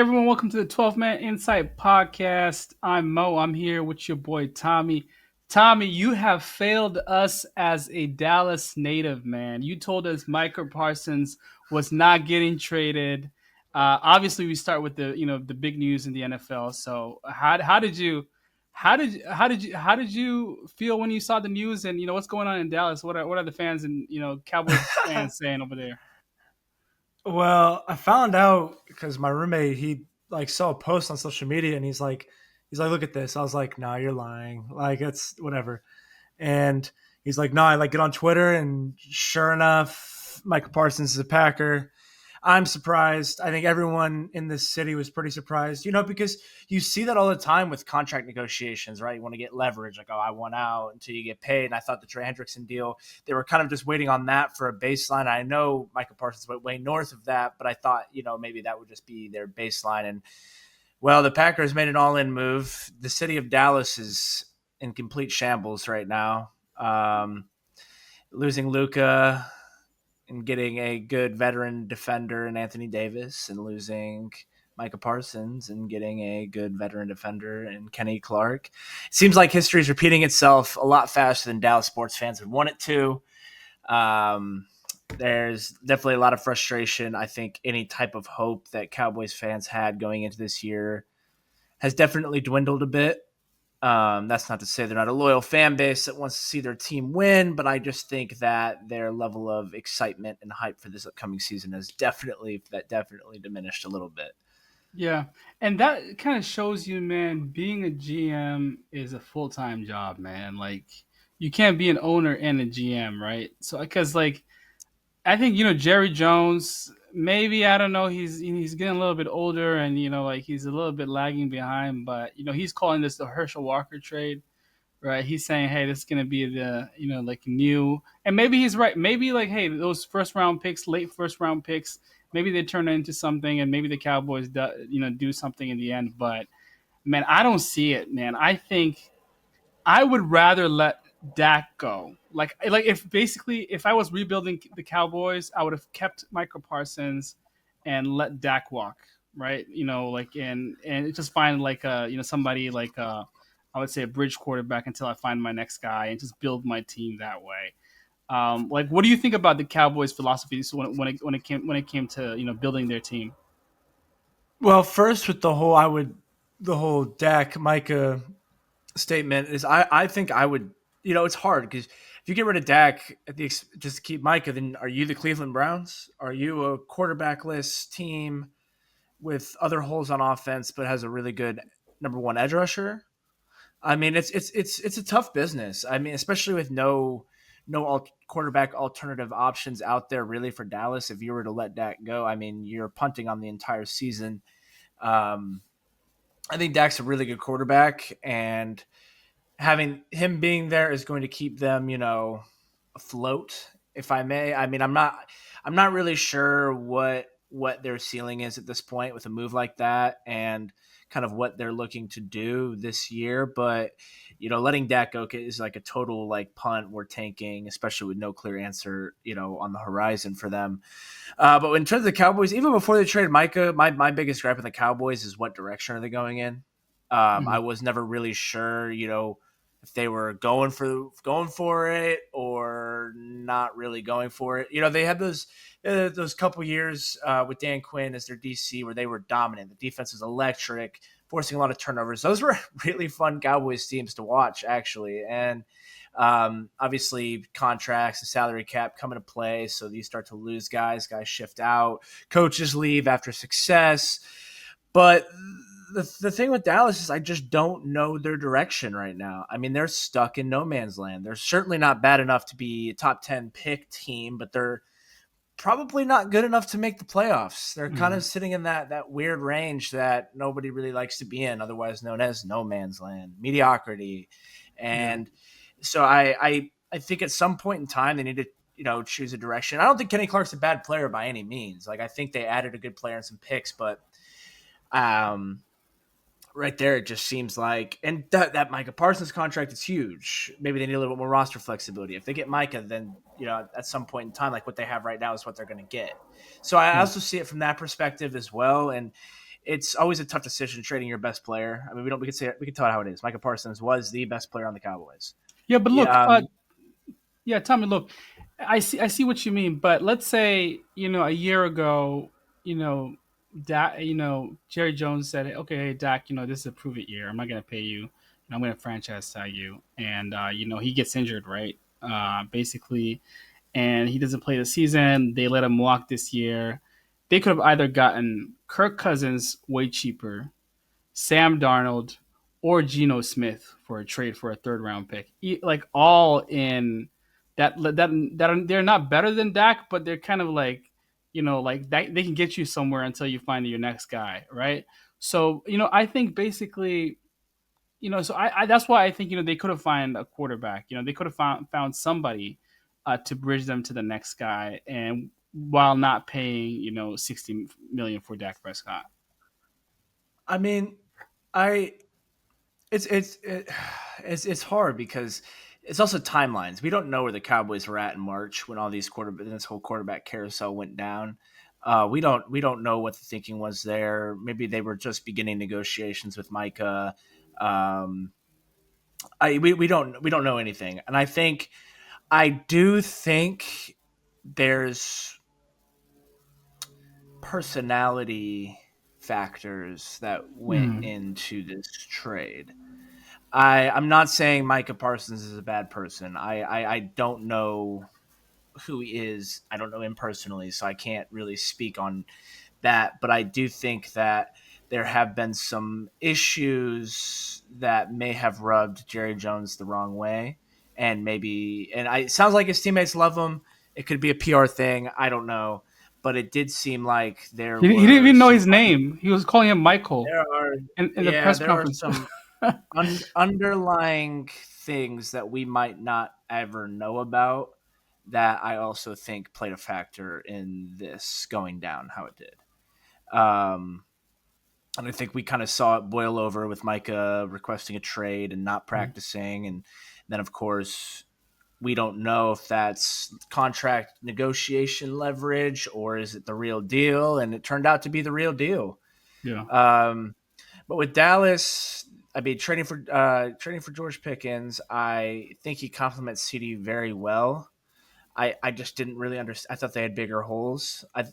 everyone, welcome to the 12 Man Insight Podcast. I'm Mo. I'm here with your boy Tommy. Tommy, you have failed us as a Dallas native, man. You told us Micah Parsons was not getting traded. Obviously, we start with the big news in the NFL. So how did you feel when you saw the news, and what's going on in Dallas? What are the fans and Cowboys fans saying over there? Well, I found out because my roommate he like saw a post on social media and he's like, look at this. I was like, no, you're lying. Like it's whatever. And he's like, no, I like get on Twitter and sure enough, Micah Parsons is a Packer. I'm surprised. I think everyone in this city was pretty surprised, because you see that all the time with contract negotiations, right? You want to get leverage, like, oh, I want out until you get paid. And I thought the Trey Hendrickson deal, they were kind of just waiting on that for a baseline. I know Michael Parsons went way north of that, but I thought, maybe that would just be their baseline. And well, the Packers made an all-in move. The city of Dallas is in complete shambles right now. Losing Luka and getting a good veteran defender in Anthony Davis and losing Micah Parsons and getting a good veteran defender in Kenny Clark. It seems like history is repeating itself a lot faster than Dallas sports fans would want it to. There's definitely a lot of frustration. I think any type of hope that Cowboys fans had going into this year has definitely dwindled a bit. That's not to say they're not a loyal fan base that wants to see their team win, but I just think that their level of excitement and hype for this upcoming season has definitely diminished a little bit. Yeah, and that kind of shows you, man, being a GM is a full-time job, man. Like you can't be an owner and a GM, right? So because like I think Jerry Jones, maybe I don't know, he's getting a little bit older, and like he's a little bit lagging behind, but he's calling this the Herschel Walker trade, right? He's saying, hey, this is gonna be the like new, and maybe he's right. Maybe like, hey, those first round picks, late first round picks, maybe they turn into something, and maybe the Cowboys do something in the end. But man, I don't see it, man. I think I would rather let Dak go. Like if I was rebuilding the Cowboys, I would have kept Michael Parsons and let Dak walk, right? Like and just find like somebody like I would say a bridge quarterback until I find my next guy and just build my team that way. Like, what do you think about the Cowboys' philosophy when it came to building their team? Well, first with the whole Dak Micah statement is I think I would, it's hard because if you get rid of Dak just to keep Micah, then are you the Cleveland Browns? Are you a quarterbackless team with other holes on offense but has a really good number one edge rusher? I mean, it's a tough business. I mean, especially with no quarterback alternative options out there really for Dallas. If you were to let Dak go, I mean, you're punting on the entire season. Um, I think Dak's a really good quarterback, and having him being there is going to keep them, afloat, if I may. I mean, I'm not really sure what their ceiling is at this point with a move like that and kind of what they're looking to do this year. But, letting Dak go is like a total like punt. We're tanking, especially with no clear answer, on the horizon for them. But in terms of the Cowboys, even before they traded Micah, my biggest gripe with the Cowboys is what direction are they going in? I Mhm. was never really sure, if they were going for it or not really going for it. They had those couple years with Dan Quinn as their DC where they were dominant. The defense was electric, forcing a lot of turnovers. Those were really fun Cowboys teams to watch, actually. And obviously, contracts and salary cap come into play, so you start to lose guys. Guys shift out, coaches leave after success. But the thing with Dallas is I just don't know their direction right now. I mean, they're stuck in no man's land. They're certainly not bad enough to be a top 10 pick team, but they're probably not good enough to make the playoffs. They're kind Mhm. of sitting in that weird range that nobody really likes to be in, otherwise known as no man's land, mediocrity. Yeah. And so I think at some point in time they need to choose a direction. I don't think Kenny Clark's a bad player by any means. Like I think they added a good player and some picks, but um right there, it just seems like, and that Micah Parsons contract is huge. Maybe they need a little bit more roster flexibility. If they get Micah, then at some point in time, like what they have right now is what they're going to get. So I Yeah. also see it from that perspective as well. And it's always a tough decision trading your best player. I mean, we can say it, we can tell it how it is. Micah Parsons was the best player on the Cowboys. Yeah, but look, Yeah, yeah, Tommy, look, I see what you mean, but let's say a year ago, you know, Dak, Jerry Jones said, okay, hey, Dak, this is a prove it year. I'm not gonna pay you. I'm gonna franchise tag you, and he gets injured, right? Basically, and he doesn't play the season. They let him walk this year. They could have either gotten Kirk Cousins way cheaper, Sam Darnold, or Geno Smith for a trade for a third round pick. Like all in that they're not better than Dak, but they're kind of like like that they can get you somewhere until you find your next guy, right? So I think basically so I that's why I think they could have found a quarterback. They could have found somebody to bridge them to the next guy, and while not paying 60 million for Dak Prescott. I mean, I it's it's it, it's hard because it's also timelines. We don't know where the Cowboys were at in March when all these this whole quarterback carousel went down. We don't know what the thinking was there. Maybe they were just beginning negotiations with Micah. Um, we don't know anything, and I do think there's personality factors that went Mm. into this trade. I'm not saying Micah Parsons is a bad person. I don't know who he is. I don't know him personally, so I can't really speak on that. But I do think that there have been some issues that may have rubbed Jerry Jones the wrong way, and it sounds like his teammates love him. It could be a PR thing. I don't know, but it did seem like there He didn't were even know some his name. He was calling him Michael there are in the yeah press there are conference. some underlying things that we might not ever know about that I also think played a factor in this going down how it did. Um, and I think we kind of saw it boil over with Micah requesting a trade and not practicing. And then, of course, we don't know if that's contract negotiation leverage or is it the real deal. And it turned out to be the real deal. Yeah. Um, but with Dallas, I mean, trading for George Pickens, I think he complements CD very well. I just didn't really understand. I thought they had bigger holes. I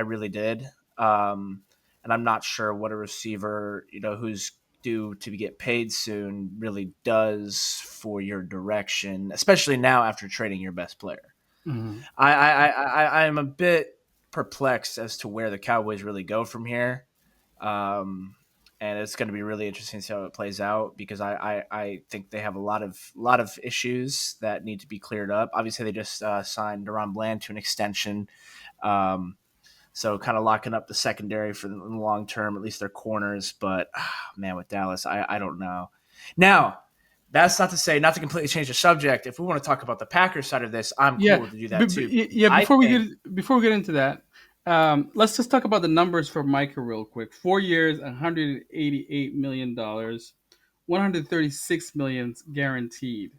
really did. Um, and I'm not sure what a receiver, who's due to get paid soon, really does for your direction, especially now after trading your best player. Hmm. I am a bit perplexed as to where the Cowboys really go from here. Um, and it's going to be really interesting to see how it plays out because I think they have a lot of issues that need to be cleared up. Obviously, they just signed Deron Bland to an extension, um, so kind of locking up the secondary for the long term, at least their corners. But man, with Dallas, I don't know. Now, that's not to say not to completely change the subject. If we want to talk about the Packers side of this, I'm Yeah. cool to do that too. Yeah. I think Before we get into that, let's just talk about the numbers for Micah real quick. 4 years, $188 million, 136 million guaranteed,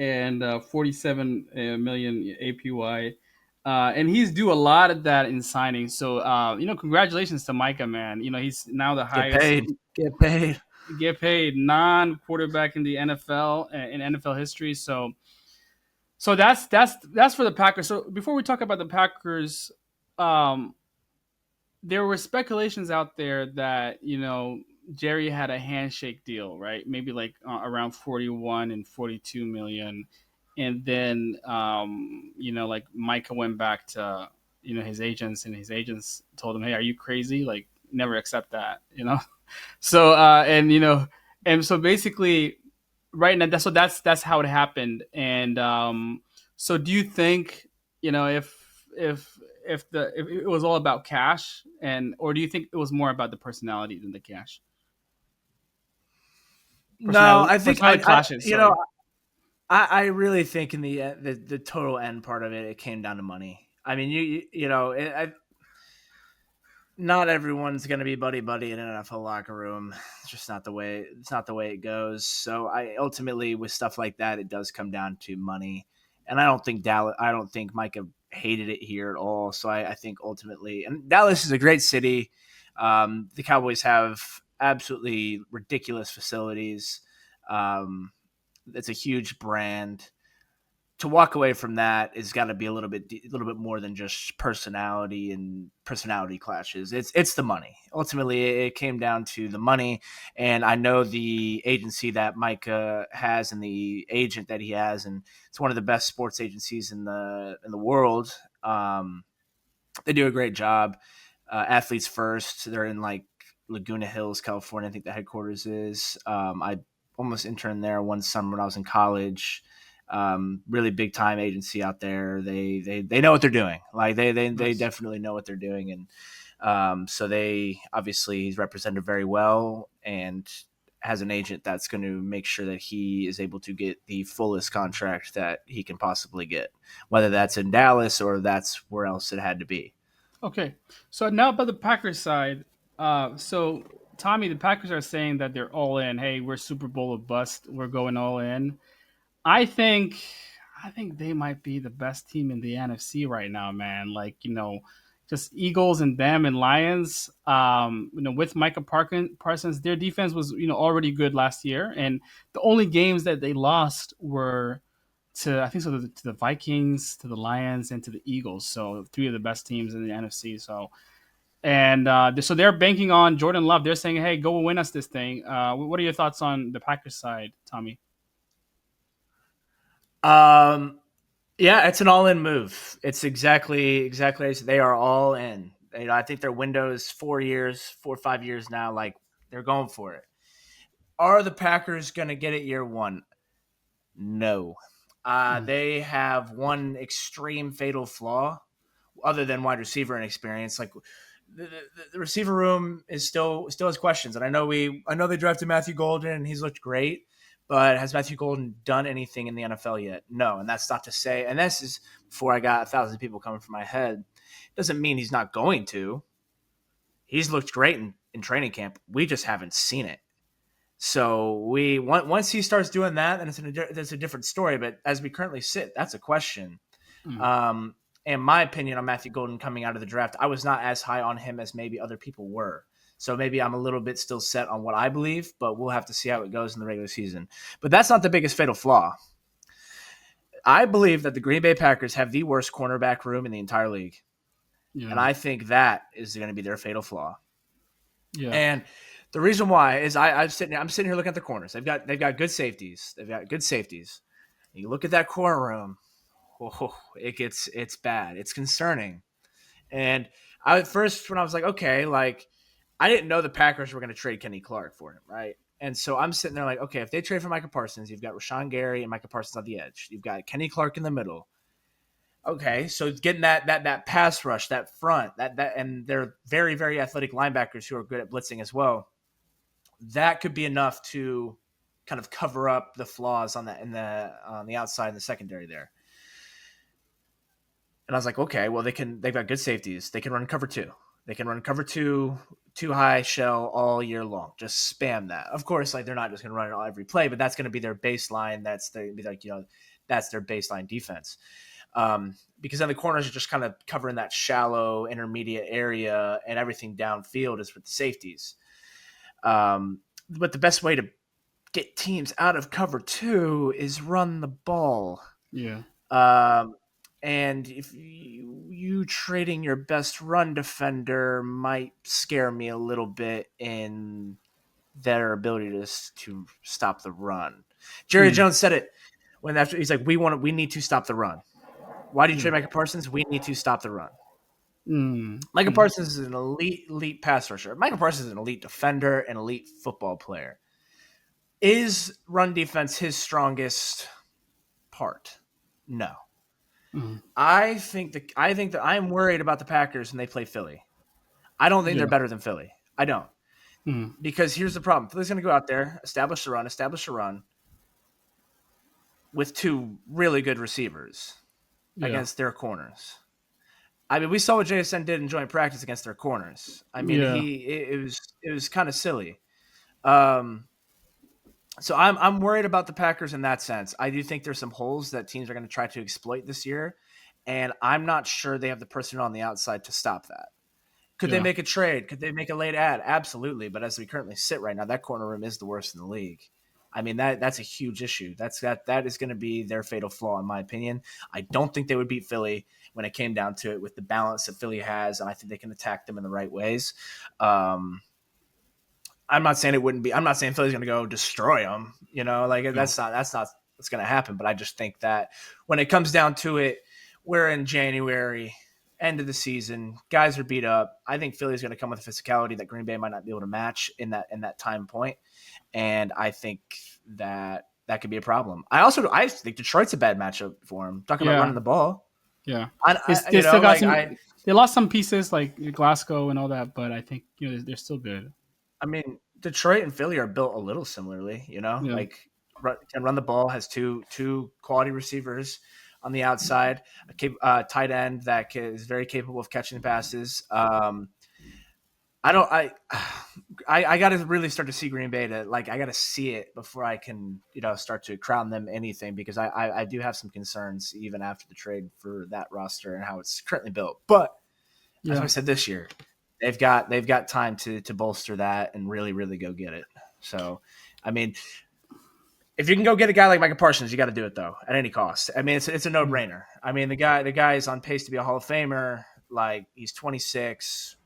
and 47 million APY. And he's due a lot of that in signing. So, congratulations to Micah, man. He's now the get highest paid, get paid. get paid non-quarterback in the NFL in NFL history. So that's for the Packers. So before we talk about the Packers, um, there were speculations out there that Jerry had a handshake deal, right? Maybe like around 41 and 42 million, and then like Micah went back to his agents, and his agents told him, "Hey, are you crazy? Like, never accept that," So and so basically, right now, that's how it happened. And so, do you think if it was all about cash, or do you think it was more about the personality than the cash? No, I think Personality clashes. Sorry. I really think in the total end part of it, it came down to money. I mean, not everyone's going to be buddy buddy in an NFL locker room. It's just not the way. It's not the way it goes. So I ultimately with stuff like that, it does come down to money. And I don't think Micah hated it here at all. So I think ultimately, and Dallas is a great city. The Cowboys have absolutely ridiculous facilities. Um, it's a huge brand. To walk away from that has got to be a little bit more than just personality and personality clashes. It's the money. Ultimately, it came down to the money, and I know the agency that Micah has and the agent that he has, and it's one of the best sports agencies in the world. They do a great job. Athletes First. They're in like Laguna Hills, California. I think the headquarters is. I almost interned there one summer when I was in college. Really big time agency out there. They know what they're doing. Like they Nice. definitely know what they're doing, and so they obviously he's represented very well and has an agent that's going to make sure that he is able to get the fullest contract that he can possibly get, whether that's in Dallas or that's where else it had to be. Okay. So now about the Packers side. So Tommy, the Packers are saying that they're all in. Hey, we're Super Bowl or bust. We're going all in. I think I think they might be the best team in the NFC right now, man. Like, just Eagles and them and Lions. With Micah Parsons, their defense was, already good last year, and the only games that they lost were to, I think so, to the Vikings, to the Lions, and to the Eagles. So three of the best teams in the NFC. So so they're banking on Jordan Love. They're saying, "Hey, go win us this thing." What are your thoughts on the Packers side, Tommy? Um, yeah, it's an all-in move. It's exactly as they are all in. I think their window is 4 years, 4 or 5 years now. Like they're going for it. Are the Packers going to get it year one? No. Mm, They have one extreme fatal flaw, other than wide receiver inexperience. Like the receiver room is still has questions, and I know they drafted Matthew Golden and he's looked great, but has Matthew Golden done anything in the NFL yet? No, and that's not to say. And this is before I got 1,000 people coming from my head. Doesn't mean he's not going to. He's looked great in training camp. We just haven't seen it. So once he starts doing that, then it's a different story. But as we currently sit, that's a question. mm, Um, and my opinion on Matthew Golden coming out of the draft, I was not as high on him as maybe other people were. So maybe I'm a little bit still set on what I believe, but we'll have to see how it goes in the regular season. But that's not the biggest fatal flaw. I believe that the Green Bay Packers have the worst cornerback room in the entire league. And yeah, I think that is going to be their fatal flaw. yeah, And the reason why is I'm sitting here looking at the corners. They've got good safeties. They've got good safeties. You look at that corner room, it's bad. It's concerning. And I at first when I was like, okay, like I didn't know the Packers were going to trade Kenny Clark for him, right? And so I'm sitting there like, okay, if they trade for Micah Parsons, you've got Rashawn Gary and Micah Parsons on the edge. You've got Kenny Clark in the middle. Okay, so getting that pass rush, that front, and they're very very athletic linebackers who are good at blitzing as well. That could be enough to kind of cover up the flaws on the outside in the secondary there. And I was like, okay, well they've got good safeties. They can run cover two. They can run cover two high shell all year long. Just spam that. Of course, like they're not just going to run it all every play, but that's going to be their baseline. That's their baseline defense. Because then the corners are just kind of covering that shallow intermediate area, and everything downfield is with the safeties. But the best way to get teams out of cover two is run the ball. yeah, Um, and if you trading your best run defender might scare me a little bit in their ability to stop the run. Jerry mm, Jones said it when after he's like, we need to stop the run. Why do you yeah, trade Micah Parsons? We need to stop the run. mm, Micah mm, Parsons is an elite pass rusher. Micah Parsons is an elite defender, an elite football player. Is run defense his strongest part? No. mm, I think that I'm worried about the Packers when they play Philly. I don't think they're yeah, better than Philly. I don't. mm, Because here's the problem. Philly's gonna go out there, establish a run with two really good receivers yeah, against their corners. I mean, we saw what JSN did in joint practice against their corners. I mean, yeah, it was kind of silly. Um, so I'm worried about the Packers in that sense. I do think there's some holes that teams are going to try to exploit this year, and I'm not sure they have the personnel on the outside to stop that. Could they Yeah. make a trade? Could they make a late ad? Absolutely. But as we currently sit right now, that corner room is the worst in the league. I mean, that's a huge issue. That is going to be their fatal flaw, in my opinion. I don't think they would beat Philly when it came down to it with the balance that Philly has, and I think they can attack them in the right ways. Um, I'm not saying it wouldn't be. I'm not saying Philly's going to go destroy them. Like Yeah. that's not what's going to happen. But I just think that when it comes down to it, we're in January, end of the season. Guys are beat up. I think Philly's going to come with a physicality that Green Bay might not be able to match in that time point, and I think that could be a problem. I think Detroit's a bad matchup for him. Talking about running Yeah. the ball, Yeah. I They still got like some. They lost some pieces like Glasgow and all that, but I think they're still good. I mean, Detroit and Philly are built a little similarly, Yeah. like can run the ball, has two quality receivers on the outside, a tight end that is very capable of catching passes. I don't, I got to really start to see Green Bay to like, I got to see it before I can, start to crown them anything because I do have some concerns even after the trade for that roster and how it's currently built. But as I Yeah. said this year, they've got time to bolster that and really really go get it. So, I mean, if you can go get a guy like Micah Parsons, you got to do it though at any cost. I mean, it's a no Yeah. brainer. I mean, the guy is on pace to be a Hall of Famer. Like he's 26,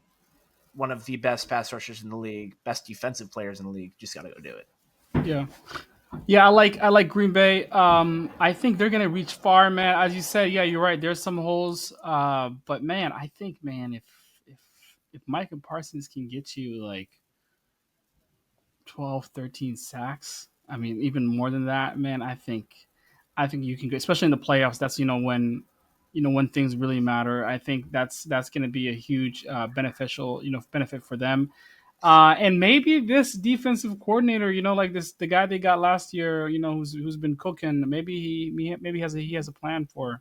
one of the best pass rushers in the league, best defensive players in the league. Just got to go do it. Yeah. Yeah, I like Green Bay. I think they're gonna reach far, man. As you said, yeah, you're right. There's some holes, but man, I think, man, if if Micah Parsons can get you like 12, 13 sacks, I mean, even more than that, man, I think you can go, especially in the playoffs. That's when things really matter. I think that's going to be a huge beneficial benefit for them. And maybe this defensive coordinator, like the guy they got last year, who's been cooking. Maybe he has a plan for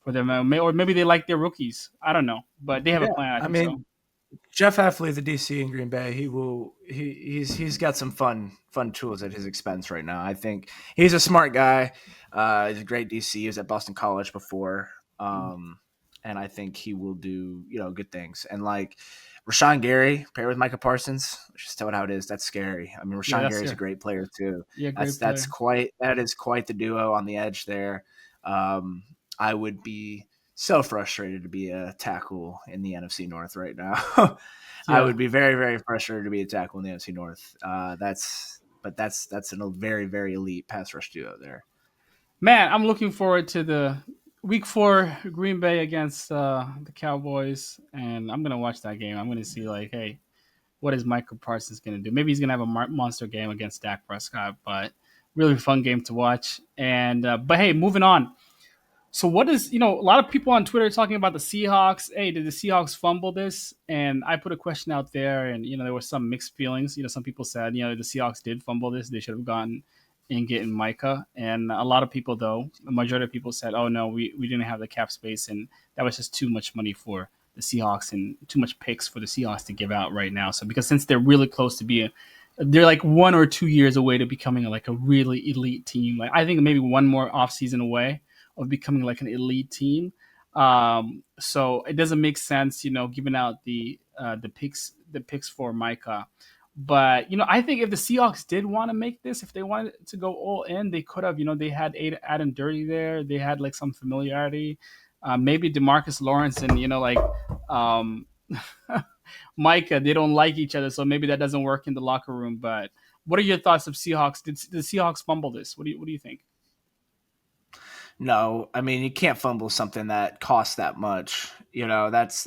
them, or maybe they like their rookies. I don't know, but they have a Yeah, plan. I I think so. mean, Jeff Heffley, the DC in Green Bay, he's got some fun tools at his expense right now. I think he's a smart guy. He's a great DC. He was at Boston College before, and I think he will do good things. And like Rashawn Gary paired with Micah Parsons, just tell it how it is. That's scary. I mean, Yeah, Rashawn that's Gary's a yeah, great player too. yeah, That's great that's player. quite that is quite the duo on the edge there. Um, I would be so frustrated to be a tackle in the NFC North right now. I Yeah, would be very, very frustrated to be a tackle in the NFC North. That's a very, very elite pass rush duo there. man, I'm looking forward to the week 4 Green Bay against the Cowboys, and I'm gonna watch that game. I'm gonna see like, hey, what is Michael Parsons gonna do? Maybe he's gonna have a monster game against Dak Prescott, but really fun game to watch. And but hey, moving on. So what is a lot of people on Twitter talking about the Seahawks. Hey, did the Seahawks fumble this? And I put a question out there, and there were some mixed feelings. Some people said the Seahawks did fumble this. They should have gone and getting Micah. And a lot of people, though, the majority of people said, oh no, we didn't have the cap space, and that was just too much money for the Seahawks and too much picks for the Seahawks to give out right now. So because since they're really close to being they're like 1 or 2 years away to becoming like a really elite team. Like I think maybe one more offseason away of becoming like an elite team. So it doesn't make sense, giving out the picks for Micah. But I think if the Seahawks did want to make this, if they wanted to go all in, they could have. They had Adam Dirty there. They had like some familiarity. Maybe Demarcus Lawrence and um, Micah, they don't like each other, so maybe that doesn't work in the locker room. But what are your thoughts of Seahawks? Did the Seahawks fumble this? What do you think? No, I mean you can't fumble something that costs that much. That's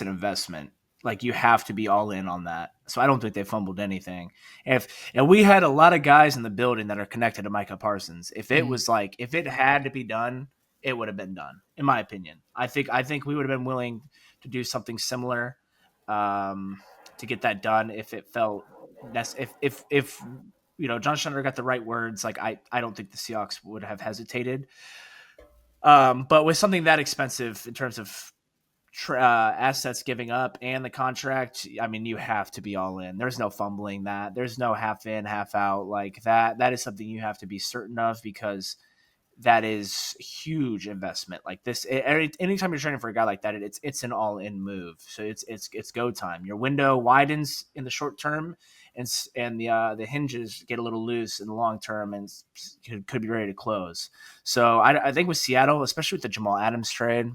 an investment. Like you have to be all in on that. So I don't think they fumbled anything. And we had a lot of guys in the building that are connected to Micah Parsons. Mm-hmm. If it had to be done, it would have been done, in my opinion. I think we would have been willing to do something similar um, to get that done if it felt if John Schneider got the right words. Like I don't think the Seahawks would have hesitated. But with something that expensive in terms of assets giving up and the contract, I mean, you have to be all in. There's no fumbling that. There's no half in, half out like that. That is something you have to be certain of because that is huge investment. Like this, anytime you're training for a guy like that, it's an all in move. So it's go time. Your window widens in the short term, and the hinges get a little loose in the long term, and could be ready to close. So I think with Seattle, especially with the Jamal Adams trade,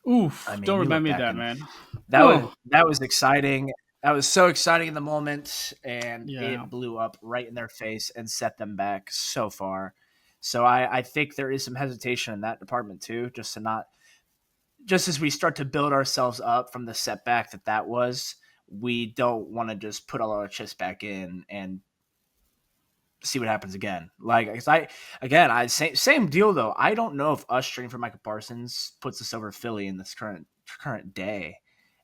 I Oof, mean, don't you remind look me of back that, and man. that Oh, was exciting. That was so exciting in the moment, and yeah, it blew up right in their face and set them back so far. So I think there is some hesitation in that department too, just to not just as we start to build ourselves up from the setback that was. We don't want to just put all our chips back in and see what happens again. Like, 'cause I same deal though. I don't know if us trading for Micah Parsons puts us over Philly in this current day.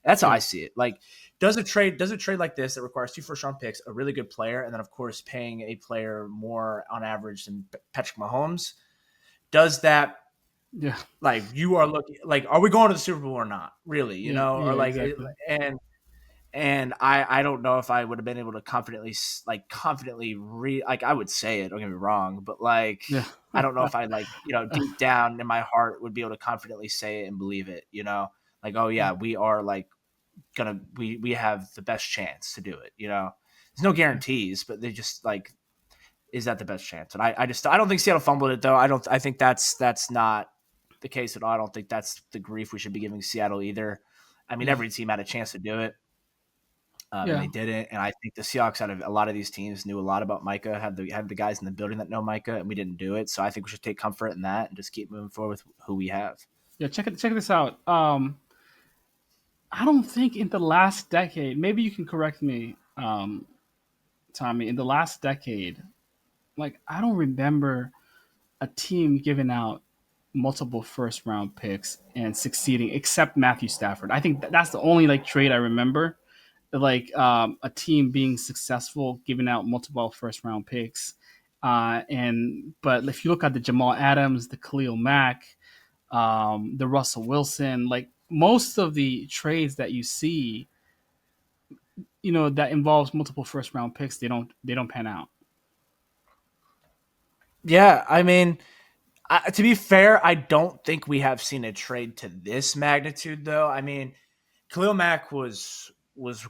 That's how I yeah, see it. Like, does a trade like this that requires 2 first round picks, a really good player, and then of course paying a player more on average than Patrick Mahomes? Does that yeah, like you are looking like are we going to the Super Bowl or not? Really, yeah, or yeah, like exactly. and I don't know if I would have been able to confidently like I would say it. Don't get me wrong, but like Yeah, I don't know if I like deep down in my heart would be able to confidently say it and believe it. Like oh yeah, we are like we have the best chance to do it. There's no yeah, guarantees, but they just like is that the best chance? And I don't think Seattle fumbled it though. I think that's not the case at all. I don't think that's the grief we should be giving Seattle either. I mean, yeah, every team had a chance to do it and yeah, they didn't. And I think the Seahawks, out of a lot of these teams, knew a lot about Micah. Had the guys in the building that know Micah, and we didn't do it. So I think we should take comfort in that and just keep moving forward with who we have. yeah. Check this out. I don't think in the last decade, maybe you can correct me, Tommy. In the last decade, like I don't remember a team giving out multiple first round picks and succeeding, except Matthew Stafford. I think that's the only like trade I remember, like a team being successful giving out multiple first round picks. And but if you look at the Jamal Adams, the Khalil Mack, the Russell Wilson, like most of the trades that you see, that involves multiple first round picks, they don't pan out. Yeah, I mean, to be fair, I don't think we have seen a trade to this magnitude, though. I mean, Khalil Mack was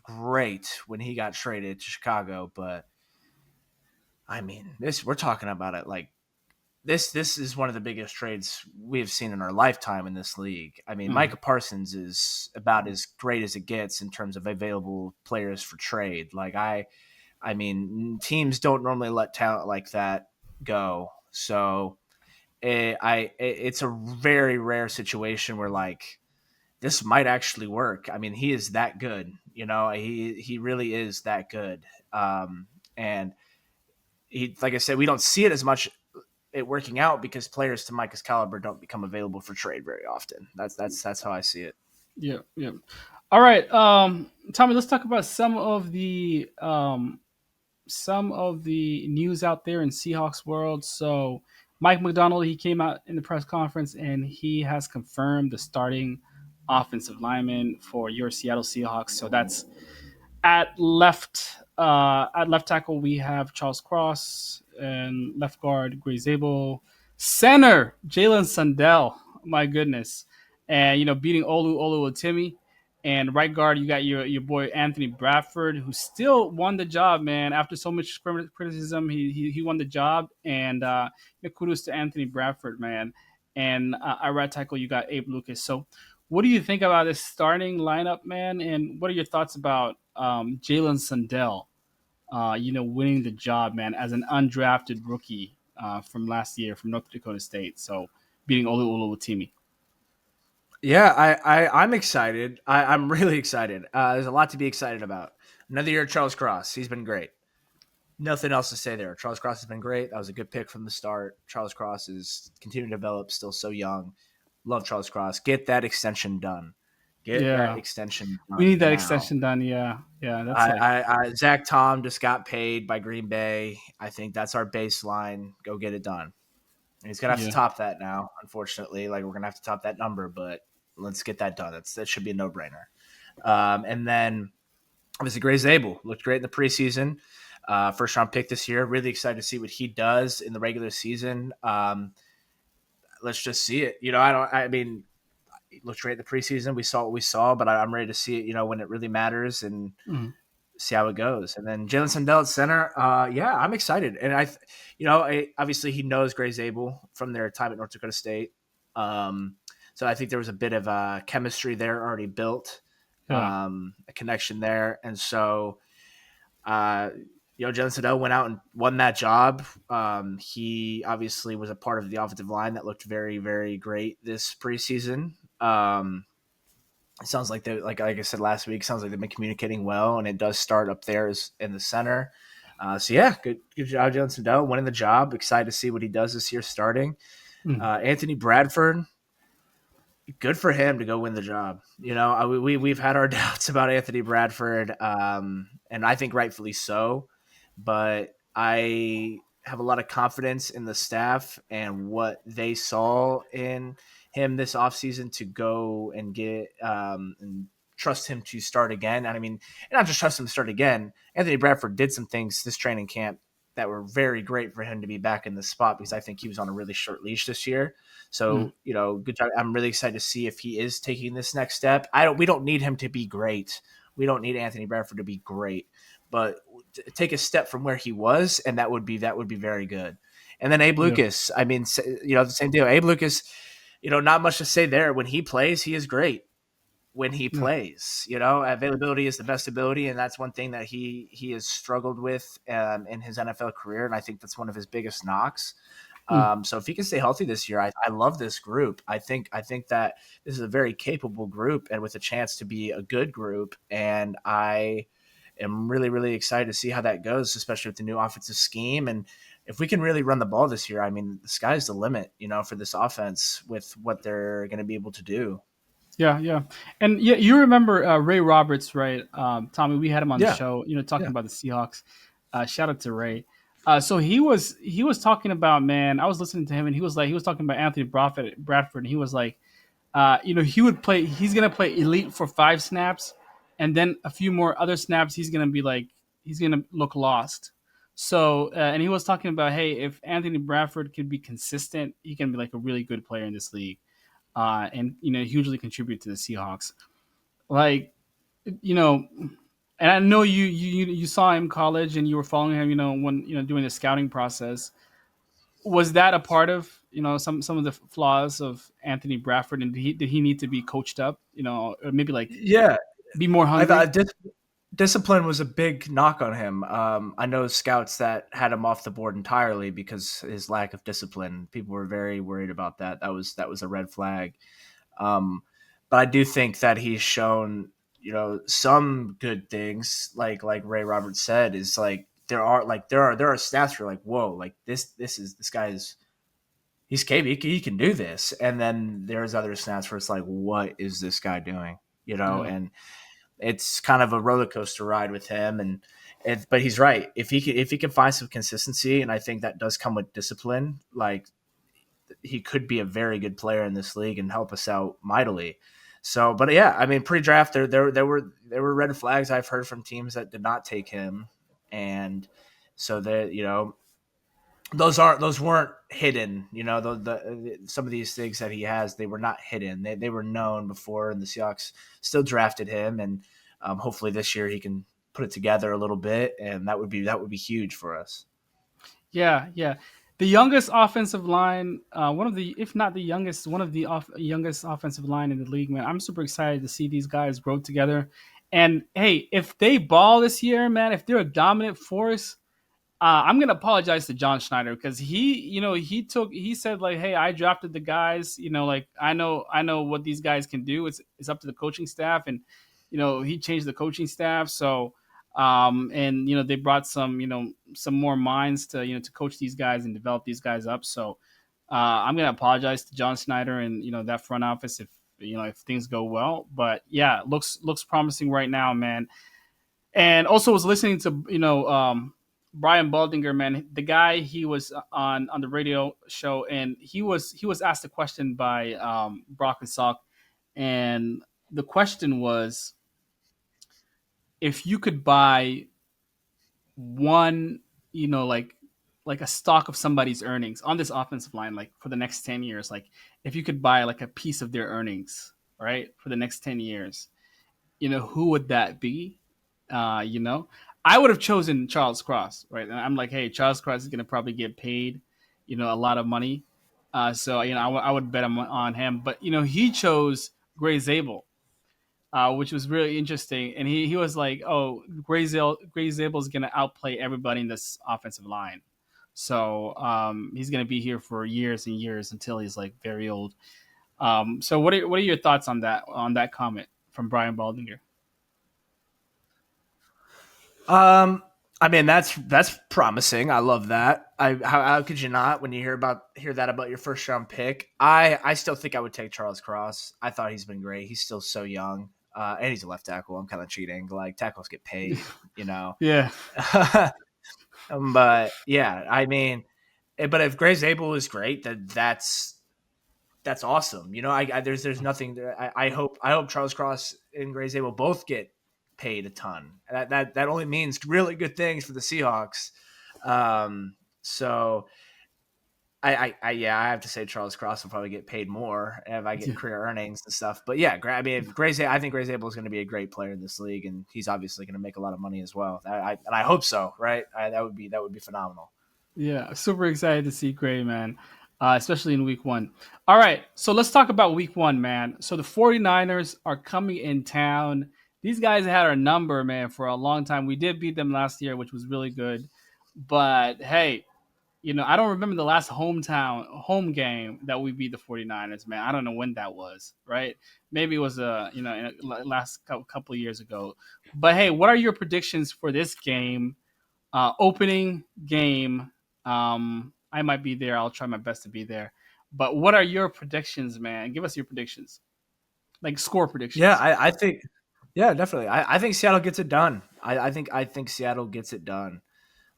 great when he got traded to Chicago, but I mean, this we're talking about it like this is one of the biggest trades we have seen in our lifetime in this league. I mean, Mm. Micah Parsons is about as great as it gets in terms of available players for trade. I mean, teams don't normally let talent like that go. So it's a very rare situation where like this might actually work. I mean, he is that good. He really is that good. And he, like I said, we don't see it as much it working out because players to Micah's caliber don't become available for trade very often. That's how I see it. Yeah, yeah. All right, Tommy. Let's talk about some of the news out there in Seahawks world. So, Mike McDonald, he came out in the press conference and he has confirmed the starting offensive lineman for your Seattle Seahawks. So that's at left tackle, we have Charles Cross, and left guard, Gray Zabel. Center, Jalen Sundell. My goodness. And, beating Olu Timmy. And right guard, you got your boy Anthony Bradford, who still won the job, man. After so much criticism, he won the job. And kudos to Anthony Bradford, man. And at right tackle, you got Abe Lucas. So, what do you think about this starting lineup, man? And what are your thoughts about Jalen Sundell, winning the job, man, as an undrafted rookie from last year from North Dakota State? So beating Olu Timmy. Yeah, I'm excited. I'm really excited. There's a lot to be excited about. Another year, Charles Cross. He's been great. Nothing else to say there. Charles Cross has been great. That was a good pick from the start. Charles Cross is continuing to develop, still so young. Love Charles Cross. Get that extension done. Get that Yeah, extension we done need that now. extension done. Yeah, yeah, that's like Zach Tom just got paid by Green Bay. I think that's our baseline. Go get it done. And he's gonna have to yeah, top that now. Unfortunately, like we're gonna have to top that number, but let's get that done. That should be a no brainer. And then obviously Gray Zabel looked great in the preseason. First round pick this year. Really excited to see what he does in the regular season. let's just see it. I don't. I mean, it looked great in the preseason. We saw what we saw, but I'm ready to see it. When it really matters and Mm, see how it goes. And then Jalen Sundell at center. Yeah, I'm excited. And obviously he knows Gray Zabel from their time at North Dakota State. Um, so I think there was a bit of chemistry there already built, yeah. a connection there. And so, uh, Jalen Sundell went out and won that job. He obviously was a part of the offensive line that looked very, very great this preseason. It sounds like they like I said last week. Sounds like they've been communicating well, and it does start up there as in the center. So yeah, good job, Jalen Sundell, winning the job. Excited to see what he does this year starting. Mm, Anthony Bradford, good for him to go win the job. We've had our doubts about Anthony Bradford, and I think rightfully so. But I have a lot of confidence in the staff and what they saw in him this offseason to go and get and trust him to start again. And I mean, and not just trust him to start again. Anthony Bradford did some things this training camp that were very great for him to be back in the spot because I think he was on a really short leash this year. mm, So, good job. I'm really excited to see if he is taking this next step. We don't need him to be great. We don't need Anthony Bradford to be great, but take a step from where he was, and that would be very good. And then Abe yeah. Lucas, I mean, the same deal. Abe Lucas, not much to say there. When he plays, he is great. When he Yeah. plays, availability is the best ability, and that's one thing that he has struggled with in his NFL career, and I think that's one of his biggest knocks. Mm, So if he can stay healthy this year, I love this group. I think that this is a very capable group and with a chance to be a good group. And I am really, really excited to see how that goes, especially with the new offensive scheme. And if we can really run the ball this year, I mean, the sky's the limit, for this offense with what they're going to be able to do. yeah, yeah, and yeah, you remember Ray Roberts, right? Tommy, we had him on the Yeah, show, talking yeah. about the Seahawks. Shout out to Ray. So he was talking about, man. I was listening to him, and he was talking about Anthony Bradford, and he was like, he would play. He's gonna play elite for 5 snaps, and then a few more other snaps. He's gonna look lost. So, and he was talking about, hey, if Anthony Bradford could be consistent, he can be like a really good player in this league, and hugely contribute to the Seahawks. Like, you know, and I know you saw him in college and you were following him, when doing the scouting process. Was that a part of some of the flaws of Anthony Bradford, and did he need to be coached up, or maybe like Yeah, be more I hungry? thought discipline was a big knock on him. I know scouts that had him off the board entirely because his lack of discipline. People were very worried about that. That was a red flag. Um, but I do think that he's shown, some good things. Like Ray Roberts said, is like there are stats where you're like, whoa, like this guy is he's capable. He can do this. And then there's other stats where it's like, what is this guy doing? Yeah, And it's kind of a roller coaster ride with him. But he's right. If he can find some consistency, and I think that does come with discipline, like he could be a very good player in this league and help us out mightily. So, but yeah, I mean, pre-draft there were red flags I've heard from teams that did not take him, and so that those weren't hidden. Some of these things that he has, they were not hidden. They were known before, and the Seahawks still drafted him, and hopefully this year he can put it together a little bit, and that would be huge for us. yeah, yeah. The youngest offensive line, one of the, if not the youngest, one of the youngest offensive line in the league, man. I'm super excited to see these guys grow together. And hey, if they ball this year, man, if they're a dominant force, I'm gonna apologize to John Schneider because he said like, hey, I drafted the guys, like I know what these guys can do. It's up to the coaching staff, and he changed the coaching staff. So, and they brought some more minds to to coach these guys and develop these guys up. So, I'm gonna apologize to John Schneider and that front office if things go well. But yeah, looks promising right now, man. And also was listening to Brian Baldinger, man. The guy, he was on the radio show, and he was asked a question by Brock and Salk, and the question was, if you could buy one, like like a stock of somebody's earnings on this offensive line, like for the next 10 years, like if you could buy like a piece of their earnings, right, for the next 10 years, who would that be? You know, I would have chosen Charles Cross, right? And I'm like, hey, Charles Cross is going to probably get paid, a lot of money. So, I would bet on him. But, he chose Gray Zabel, which was really interesting. And he was like, oh, Gray Zabel is going to outplay everybody in this offensive line. So he's going to be here for years and years until he's like very old. So what are your thoughts on that comment from Brian Baldinger? Um, I mean that's promising. I love that. How could you not when you hear that about your first round pick? I still think I would take Charles Cross. I thought he's been great. He's still so young, and he's a left tackle. I'm kind of cheating. Like tackles get paid, you know. Yeah, But yeah, I mean, but if Gray's able is great, then that's awesome. You know, there's nothing. I hope Charles Cross and Gray Zabel both get paid a ton. That only means really good things for the Seahawks. So yeah, I have to say Charles Cross will probably get paid more if I get yeah, career earnings and stuff. But yeah, I mean, if I think Gray Zabel is going to be a great player in this league, and he's obviously going to make a lot of money as well. And I hope so. Right? That would be phenomenal. yeah. Super excited to see Gray, man, especially in week one. All right, so let's talk about week one, man. So the 49ers are coming in town. These guys had our number, man, for a long time. We did beat them last year, which was really good. But hey, I don't remember the last home game that we beat the 49ers, man. I don't know when that was, right? Maybe it was in last couple of years ago. But hey, what are your predictions for this game? Opening game. I might be there. I'll try my best to be there. But what are your predictions, man? Give us your predictions, like score Yeah, predictions. I think. Yeah, definitely. I think Seattle gets it done. I think Seattle gets it done.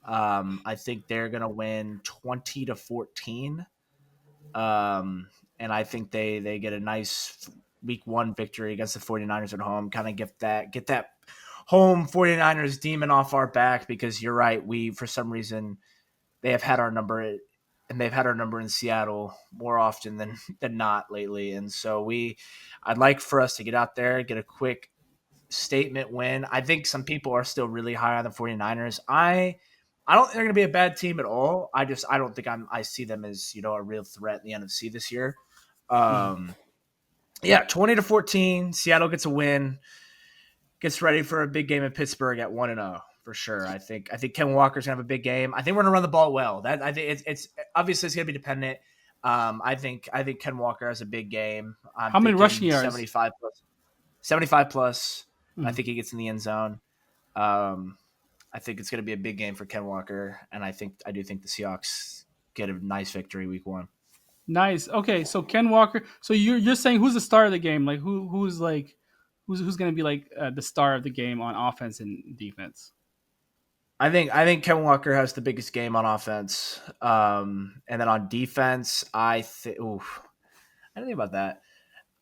I think they're gonna win 20-14. And I think they get a nice week one victory against the 49ers at home, kind of get that home 49ers demon off our back, because you're right, we for some reason they have had our number, and they've had our number in Seattle more often than not lately. And so I'd like for us to get out there, get a quick statement win. I think some people are still really high on the 49ers. I don't think they're going to be a bad team at all. I don't think I see them as, a real threat in the NFC this year. Mhm. Um, yeah, 20-14. Seattle gets a win. Gets ready for a big game in Pittsburgh at 1-0 for sure. I think Ken Walker's gonna have a big game. I think we're gonna run the ball well. That I think it's obviously it's gonna be dependent. I think Ken Walker has a big game. I'm How many rushing thinking yards? 75 plus. I Mhm. think he gets in the end zone. Um, I think it's going to be a big game for Ken Walker, and I do think the Seahawks get a nice victory week one. Nice. Okay, so Ken Walker. So you're saying who's the star of the game? Like who's going to be like the star of the game on offense and defense? I think Ken Walker has the biggest game on offense, and then on defense, I think. I don't think about that.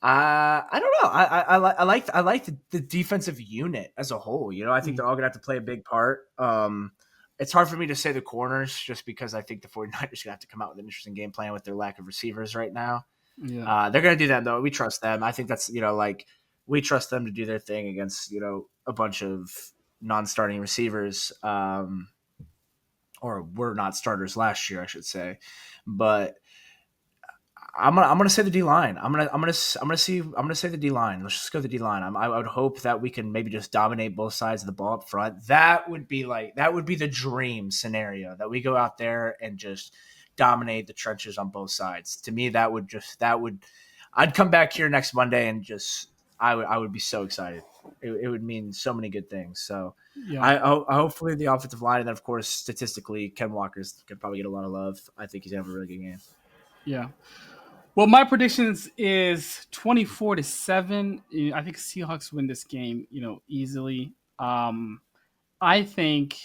I don't know. I like the defensive unit as a whole. I think Mm, they're all gonna have to play a big part. It's hard for me to say the corners just because I think the 49ers gonna have to come out with an interesting game plan with their lack of receivers right now. yeah. They're gonna do that though. We trust them. I think that's like we trust them to do their thing against a bunch of non-starting receivers. Or were not starters last year, I should say. But I'm gonna say the D line. I'm gonna say the D line. Let's just go the D line. I would hope that we can maybe just dominate both sides of the ball up front. That would be the dream scenario, that we go out there and just dominate the trenches on both sides. To me, that would I'd come back here next Monday and just I would be so excited. It would mean so many good things. So Yeah. hopefully the offensive line, and then of course statistically Ken Walker's could probably get a lot of love. I think he's gonna have a really good game. Yeah. Well, my predictions is 24-7. I think Seahawks win this game, easily. I think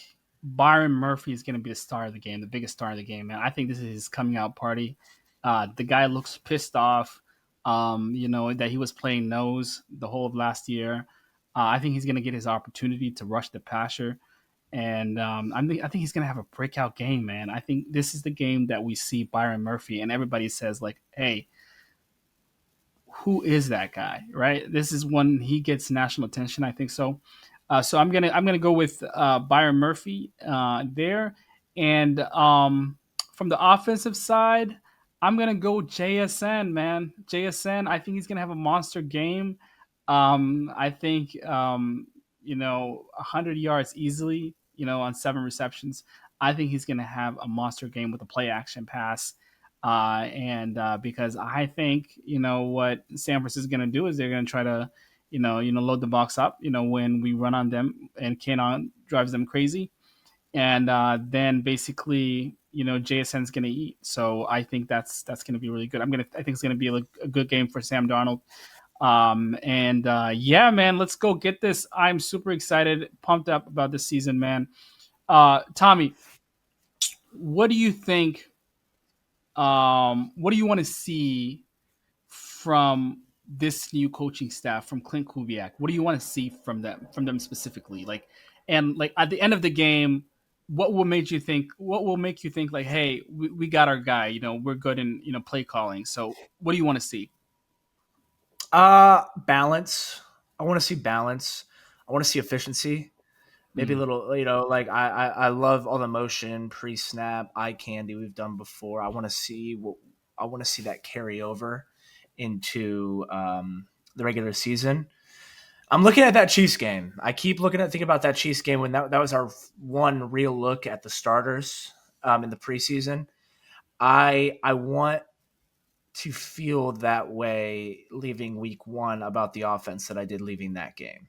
Byron Murphy is going to be the star of the game, the biggest star of the game, man. I think this is his coming out party. The guy looks pissed off, that he was playing nose the whole of last year. I think he's going to get his opportunity to rush the passer. And I think he's gonna have a breakout game, man. I think this is the game that we see Byron Murphy, and everybody says like, "Hey, who is that guy?" Right? This is when he gets national attention. I think so. So I'm gonna go with Byron Murphy there, and from the offensive side, I'm gonna go JSN, man. JSN. I think he's gonna have a monster game. I think 100 yards easily. On 7 receptions. I think he's gonna have a monster game with a play action pass. And because I think what San Francisco is going to do is they're going to try to load the box up when we run on them and Kanon drives them crazy, and then basically JSN's going to eat. So I think that's going to be really good. I think it's going to be a good game for Sam Darnold. And yeah, man, let's go get this. I'm super excited, pumped up about this season, man. Tommy, what do you think? What do you want to see from this new coaching staff from Clint Kubiak? What do you want to see from them specifically? Like, and like at the end of the game, what will make you think? What will make you think like, hey, we got our guy. We're good in play calling. So, what do you want to see? Balance. I want to see balance. I want to see efficiency. Maybe a Mm, little, like I love all the motion, pre-snap, eye candy we've done before. I want to see that carry over into the regular season. I'm looking at that Chiefs game. I keep thinking about that Chiefs game when that was our one real look at the starters in the preseason. I want to feel that way leaving week one about the offense that I did leaving that game.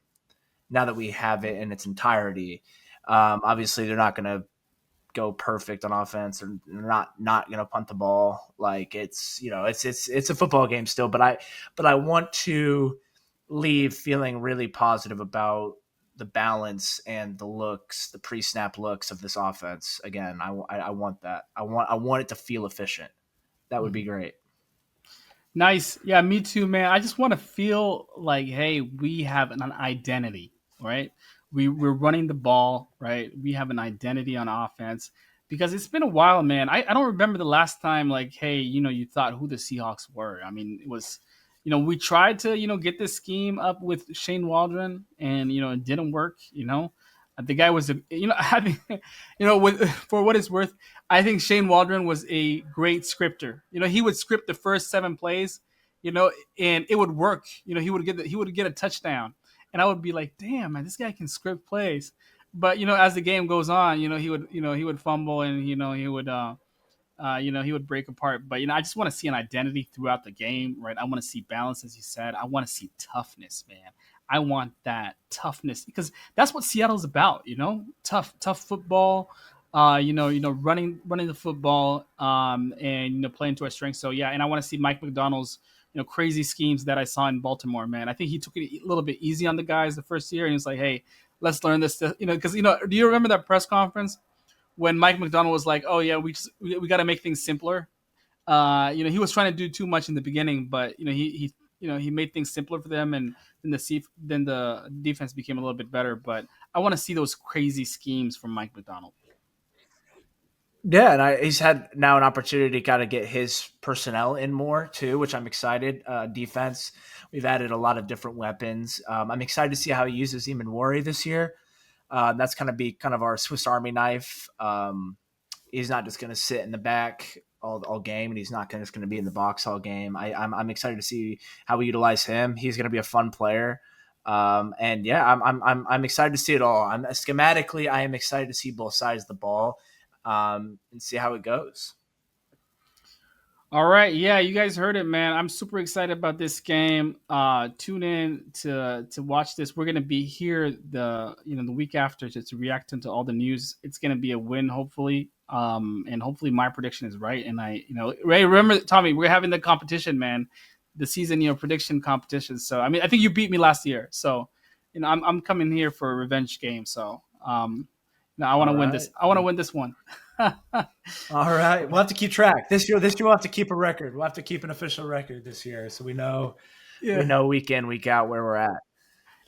Now that we have it in its entirety, obviously they're not going to go perfect on offense or not going to punt the ball. Like it's a football game still, but I want to leave feeling really positive about the balance and the looks, the pre-snap looks of this offense. Again, I want that. I want it to feel efficient. That would be mhm. great. Nice. Yeah, me too, man. I just want to feel like, hey, we have an identity, right? We're running the ball, right? We have an identity on offense because it's been a while, man. I don't remember the last time, like, hey, you thought who the Seahawks were. I mean, it was, we tried to, get this scheme up with Shane Waldron, and it didn't work. The guy was a, I think, for what it's worth, I think Shane Waldron was a great scripter. He would script the first 7 plays, and it would work. He would get a touchdown, and I would be like, "Damn, man, this guy can script plays." But as the game goes on, he would fumble, and he would break apart. But I just want to see an identity throughout the game, right? I want to see balance, as you said. I want to see toughness, man. I want that toughness because that's what Seattle's about. Tough football. Running the football, and playing to our strengths. So yeah, and I want to see Mike McDonald's crazy schemes that I saw in Baltimore. Man, I think he took it a little bit easy on the guys the first year, and he's like, hey, let's learn this. Because do you remember that press conference when Mike McDonald was like, "Oh yeah, we got to make things simpler." He was trying to do too much in the beginning, but he made things simpler for them, and then the defense became a little bit better. But I want to see those crazy schemes from Mike McDonald. Yeah, and he's had now an opportunity to kind of get his personnel in more too, which I'm excited. Defense, we've added a lot of different weapons. I'm excited to see how he uses Eamon Worry this year. That's going to be kind of our Swiss Army knife. He's not just going to sit in the back all game, and he's not just going to be in the box all game. I'm excited to see how we utilize him. He's going to be a fun player. And yeah, I'm excited to see it all. Schematically, I am excited to see both sides of the ball, and see how it goes. All right, yeah, you guys heard it, man. I'm super excited about this game. Tune in to watch this. We're gonna be here the week after to react into all the news. It's gonna be a win, hopefully. And hopefully my prediction is right. And Ray, remember, Tommy, we're having the competition, man. The season, prediction competition. So I mean, I think you beat me last year. So I'm coming here for a revenge game. So I want All to win right. this. I want to win this one. All right. We'll have to keep track this year. This year we'll have to keep a record. We'll have to keep an official record this year, so we know Yeah. week in, week out where we're at.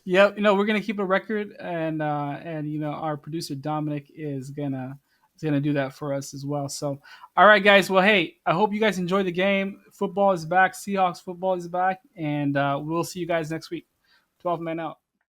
Yep, we're gonna keep a record, and our producer Dominic is gonna do that for us as well. So, all right, guys. Well, hey, I hope you guys enjoyed the game. Football is back. Seahawks football is back, and we'll see you guys next week. 12 men out.